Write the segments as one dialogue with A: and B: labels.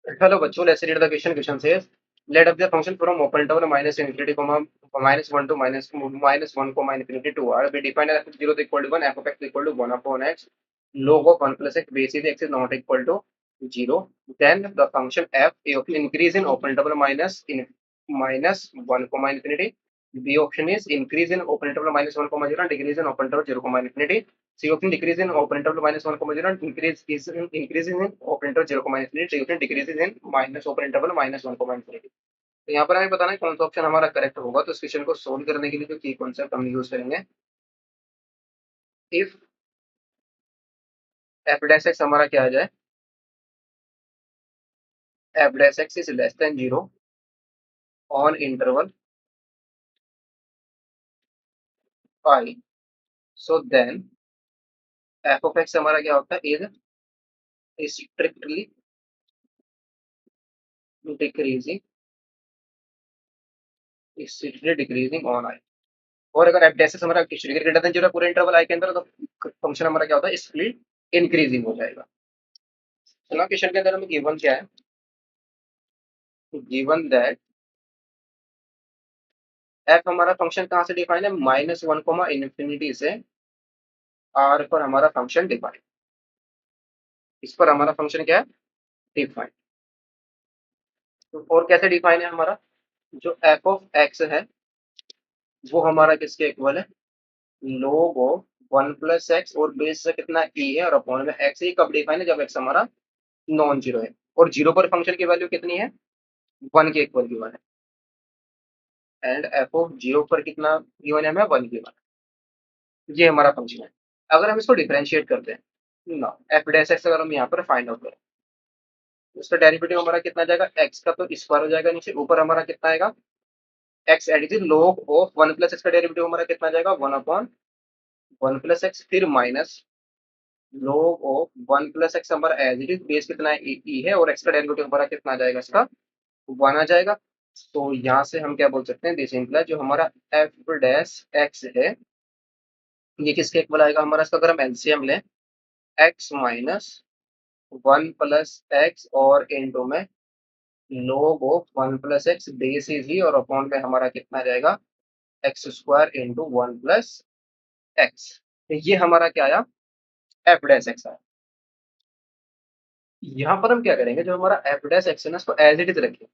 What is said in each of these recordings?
A: Hello बच्चों, let's read the question. Question says, let up the function from open interval minus infinity comma minus one to minus one comma infinity to r. We define f of 0 is equal to 1, f of x is equal to 1 upon x, log of 1 plus x, basically x is not equal to 0. Then the function f of increase in open interval minus 1 comma infinity. B option is increase in open interval minus 1 comma 0 and decrease in open interval 0 comma infinity. C option decrease in open interval minus 1 comma 0 and increases in open interval 0 comma infinity. D option decreases in minus open interval minus 1 comma infinity. तो यहाँ पर हमें बताना है कौन सा option हमारा correct होगा। तो इस क्वेश्चन को सोल्व करने के लिए जो की कॉन्सेप्ट हम यूज करेंगे, इफ एफ डैश एक्स हमारा क्या आ जाए, f dash x is less than 0 on interval pi, so then f of x हमारा क्या होता है, is strictly decreasing on I. और अगर एफ डैश एक्स हमारा ग्रेटर देन 0 पूरे इंटरवल आई के अंदर, तो फंक्शन हमारा क्या होता है, स्प्लिट इंक्रीजिंग हो जाएगा। तो ना क्वेश्चन के अंदर हमें गिवन क्या है, गिवन दैट एफ हमारा फंक्शन कहाँ से डिफाइन है, माइनस वन कोमा इन्फिनिटी से आर पर हमारा फंक्शन डिफाइन, इस पर हमारा फंक्शन क्या है, डिफाइन। तो और कैसे डिफाइन है हमारा, जो एफ ऑफ एक्स है वो हमारा किसके इक्वल है, लोग ऑफ वन प्लस एक्स और बेस से कितना ई है और अपॉन में एक्स। ही कब डिफाइन है, जब एक्स हमारा नॉन जीरो है और जीरो पर फंक्शन की वैल्यू कितनी है, वन के इक्वल गिवन है, एंड एफ ऑफ जीरो पर कितना गिवन है, हमें वन गिवन है। ये हमारा फंक्शन है। अगर हम इसको डिफरेंशिएट करते हैं ना, एफ डैश एक्स अगर हम यहाँ पर फाइंड आउट करें, उसका डेरिवेटिव हमारा कितना जाएगा, एक्स का तो स्क्वायर हो जाएगा नीचे, ऊपर हमारा कितना आएगा, x additive log of one plus x का डेरिवेटिव हमारा कितना जाएगा, one upon one plus x, फिर minus log of one plus x हमारा एज इट इज, बेस कितना है ई है, और एक्स का डेरिवेटिव हमारा कितना आ जाएगा, इसका वन आ जाएगा। तो यहाँ से हम क्या बोल सकते हैं, दिस इंप्लाई जो हमारा एफ डैश एक्स है ये किसके इक्वल आएगा हमारा, इसका अगर हम एलसीएम लें, x minus one plus x और इनटू में log of one plus x base is he, और अपॉन में हमारा कितना आ जाएगा, x square into one plus x. ये हमारा क्या आया, एफ डैश एक्स आया। यहाँ पर हम क्या करेंगे, जो हमारा एफ डैश एक्स है ना, इसको एज इट इज रखेंगे।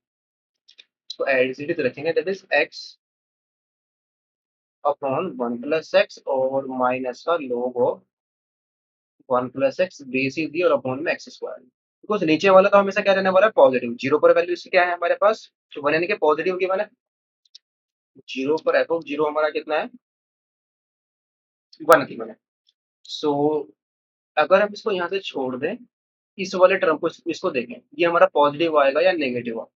A: तो एज इट इज रखेंगे, that is x upon one plus x और माइनस का log of one plus x base is the और अपॉन में एक्स स्क्वायर। बिकॉज नीचे वाला तो हमेशा क्या रहने वाला है, पॉजिटिव। जीरो पर वैल्यू इसकी क्या है हमारे पास, तो वन यानी कि पॉजिटिव की वाला, जीरो पर एफ ऑफ जीरो हमारा कितना है, वन की वाला। सो अगर हम इसको यहाँ से छोड़ दें, इस वाले टर्म को इसको देखें, ये हमारा पॉजिटिव आएगा या नेगेटिव आएगा।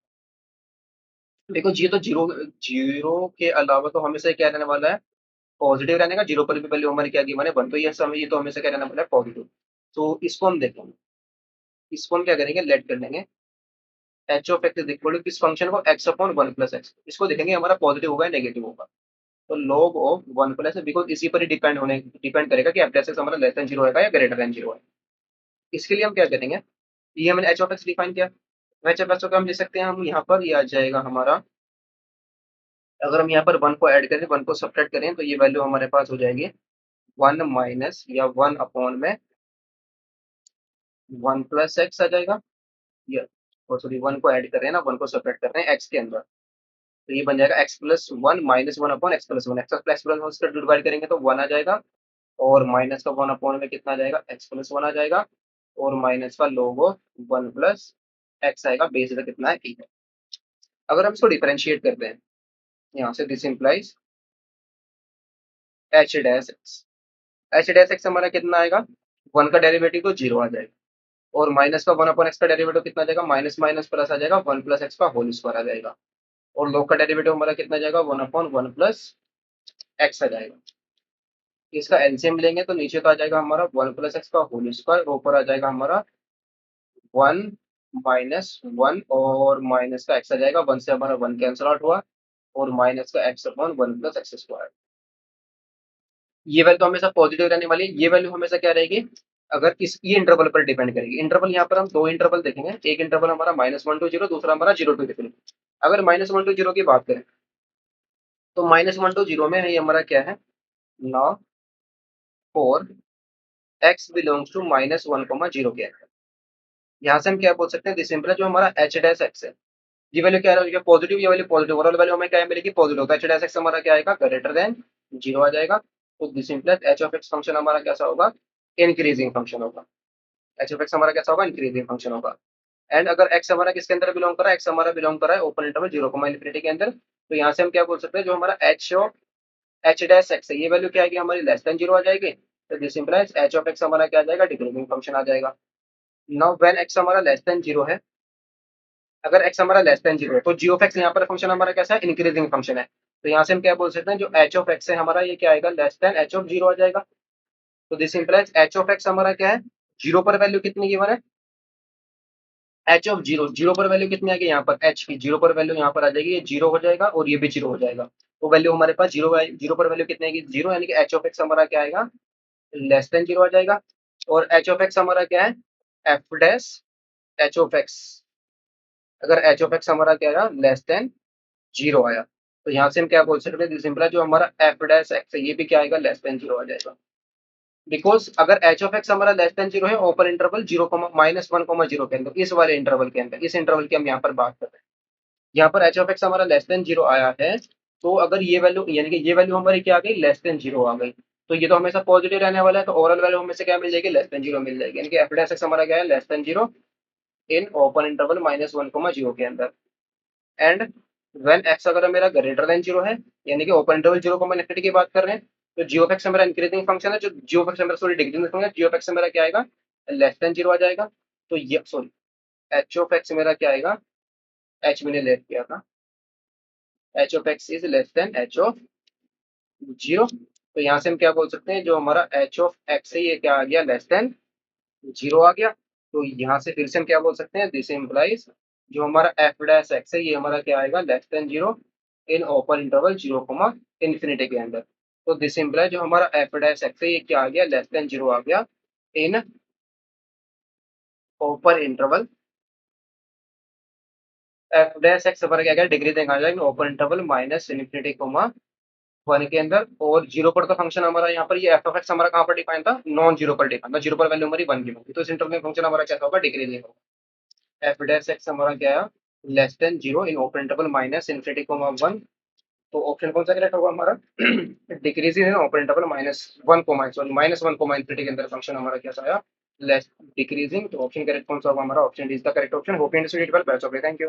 A: देखो ये तो जीरो, जीरो के अलावा तो हमेशा क्या रहने वाला है, पॉजिटिव रहने का। जीरो पर भी वैल्यू हमारी क्या गिवन है, वन, तो ये तो हमेशा क्या रहने वाला है, पॉजिटिव। तो इसको हम देखेंगे, इसको हम क्या करेंगे, लेट कर लेंगे h of x is equal to किस फंक्शन को, x upon one plus x. इसको देखेंगे हमारा पॉजिटिव होगा या नेगेटिव होगा। तो log of one plus, because इसी पर ही डिपेंड करेगा कि एफ एक्स हमारा लेस देन जीरो होगा या ग्रेटर देन जीरो है। इसके लिए हम क्या करेंगे, ये हमने एच ऑफ एक्स डिफाइन किया, एच ऑफ एक्स को हम ले सकते हैं हम यहाँ पर, ये आ जाएगा हमारा, अगर हम यहाँ पर वन को ऐड करें, वन को सब्ट्रैक्ट करें, तो ये वैल्यू हमारे पास हो जाएगी वन माइनस या वन अपॉन में वन प्लस एक्स आ जाएगा। ये और सॉरी, वन को ऐड कर रहे हैं ना, वन को सब्ट्रैक्ट कर रहे हैं एक्स के अंदर, तो ये बन जाएगा x plus one minus one upon x plus one. X plus plus one से डिवाइड करेंगे तो वन आ जाएगा, और माइनस का वन अपॉन में कितना आ जाएगा, एक्स प्लस वन आ जाएगा, और माइनस का log of one plus x आएगा, बेस का कितना है, ठीक है। अगर हम इसको डिफरेंशिएट करते हैं यहाँ से, this implies H dash x, H dash x हमारा कितना आएगा, वन का डेरिवेटिव तो जीरो आ जाएगा, और माइनस का वन अपॉन एक्स का डेरिवेटिव कितना आ जाएगा, माइनस माइनस प्लस आ जाएगा, वन प्लस एक्स का होल स्क्वायर आ जाएगा, और log का डेरिवेटिव हमारा कितना जाएगा, one upon one plus x आ जाएगा। इसका एलसीएम लेंगे तो नीचे तो आ जाएगा हमारा वन प्लस एक्स का होल स्क्वायर, ऊपर आ जाएगा हमारा वन माइनस वन, और माइनस का एक्स आ जाएगा, वन से हमारा वन कैंसल आउट हुआ, और माइनस का x upon one plus x square. ये वैल्यू तो हमेशा पॉजिटिव रहने वाली है, ये वैल्यू हमेशा क्या रहेगी, अगर इस ये इंटरवल पर डिपेंड करेगी। इंटरवल यहाँ पर हम 2 इंटरवल देखेंगे, एक इंटरवल हमारा -1 टू 0, दूसरा हमारा 0 टू ∞। अगर -1 टू 0 की बात करें, तो -1 टू 0 में ये हमारा क्या है, log 4 x बिलॉन्ग्स टू -1, 0 के अंदर। यहाँ से हम क्या बोल सकते हैं, दिस सिंपल है, जो हमारा h डैश x है, ये वैल्यू क्या है, ये पॉजिटिव, ये वैल्यू पॉजिटिव, ओवरऑल वैल्यू हमें क्या मिलेगी, पॉजिटिव। तो h डैश x हमारा क्या आएगा, ग्रेटर देन 0 आ जाएगा। तो दिस सिंपल है, h ऑफ x फंक्शन हमारा कैसा होगा, इंक्रीजिंग फंक्शन होगा। h ऑफ x हमारा कैसा होगा, इंक्रीजिंग फंक्शन होगा। एंड अगर x हमारा किसके अंदर बिलोंग कर रहा है, x हमारा बिलोंग कर रहा है ओपन इंटरवल 0, इन्फिनिटी के अंदर। तो यहाँ से हम क्या बोल सकते हैं, जो हमारा h डैश x है, ये वैल्यू क्या आएगी हमारी, लेस देन 0 आ जाएगी। तो this implies h of x हमारा क्या आ जाएगा, डिक्रीजिंग फंक्शन आ जाएगा। नाउ व्हेन x हमारा लेस देन 0 है, अगर x हमारा लेस देन 0 है, तो g ऑफ x यहाँ पर फंक्शन हमारा कैसा है, इंक्रीजिंग फंक्शन है। तो यहाँ से हम क्या बोल सकते हैं, जो h ऑफ x है हमारा, ये क्या आएगा, लेस देन h ऑफ 0 आ जाएगा। तो this implies h of x हमारा क्या है, 0 पर वैल्यू कितनी गिवन है, एच ऑफ जीरो, जीरो पर वैल्यू कितनी आ गई यहाँ पर, एच की जीरो पर वैल्यू यहाँ पर आ जाएगी, ये जीरो हो जाएगा और ये भी जीरो हो जाएगा। तो वैल्यू हमारे पास जीरो, जीरो पर वैल्यू कितनी आएगी, जीरो, यानी कि एच ऑफ एक्स हमारा क्या आएगा, लेस देन जीरो आ जाएगा। और एच ऑफ एक्स हमारा क्या है, F dash H of x, अगर एच ऑफ एक्स हमारा क्या आया, लेस देन जीरो आया, तो यहाँ से हम क्या बोल सकते हैं, सिंपल है, जो हमारा एफ डैश एक्स है, ये भी क्या आएगा, लेस देन जीरो आ जाएगा। बिकॉज अगर एच ऑफ एक्स हमारा लेस देन जीरो है, ओपन इंटरवल 0, -1, 0 के अंदर, इस वाले इंटरवल के अंदर, इस इंटरवल की हम यहाँ पर बात कर रहे हैं। यहाँ पर एच ऑफ एक्स हमारा लेस देन जीरो आया है, तो अगर ये वैल्यू, यानी कि ये वैल्यू हमारी क्या आ गई, लेस देन जीरो आ गई, तो ये तो हमेशा पॉजिटिव रहने वाला है। तो ओवरऑल वैल्यू हमें से क्या मिल जाएगी, लेस देन जीरो मिल जाएगी, यानी कि एफ डैश एक्स हमारा क्या है, less than zero in open interval -1, 0 के अंदर। एंड व्हेन एक्स अगर मेरा ग्रेटर देन जीरो है, यानी कि ओपन इंटरवल 0, की बात कर रहे हैं, तो जी ऑफ एक्स मेरा इंक्रीजिंग फंक्शन है, जो जी ऑफ एक्स मेरा सॉरी डिक्रीजिंग फंक्शन है, जी ऑफ एक्स मेरा क्या आएगा, लेस देन जीरो आ जाएगा। तो ये सॉरी, एच ऑफ एक्स मेरा क्या आएगा, एच मैंने लेट किया था, H of x is less then H of zero. तो यहाँ से हम क्या बोल सकते हैं, जो हमारा एच ऑफ एक्स है, ये क्या आ गया, लेस देन जीरो आ गया। तो यहाँ से फिर से हम क्या बोल सकते हैं, दिस इम्प्लाइज, जो हमारा एफ डैश एक्स है, ये हमारा क्या आएगा, less than zero in open interval 0, infinity के अंदर। तो दिस इम्प्लाइज, जो हमारा एफ डैश एक्स है, ये क्या आ गया, लेस देन जीरो आ गया in open interval, F dash x हमारा क्या गया, डिग्री देंगे आ जाएगा ओपन इंटरवल माइनस इन्फिनिटी, 1 के अंदर। और जीरो पर तो फंक्शन हमारा यहाँ पर, ये एफ ऑफ एक्स हमारा कहाँ पर डिफाइन था, नॉन जीरो पर डिफाइन था, जीरो पर वैल्यू हमारी 1 की होगी, तो इस इंटरवल में फंक्शन हमारा क्या होगा, डिक्रीजिंग होगा। एफ डैश एक्स हमारा क्या है, less than zero in open interval minus infinity, 1। तो ऑप्शन कौन सा करेक्ट होगा हमारा, decreasing in open interval -1, sorry -1, infinity के अंदर फंक्शन हमारा क्या आया, लेस डिक्रीजिंग। तो ऑप्शन करेक्ट कौन सा होगा हमारा, option D is the correct option. Hope you understood it well, best of luck, thank you.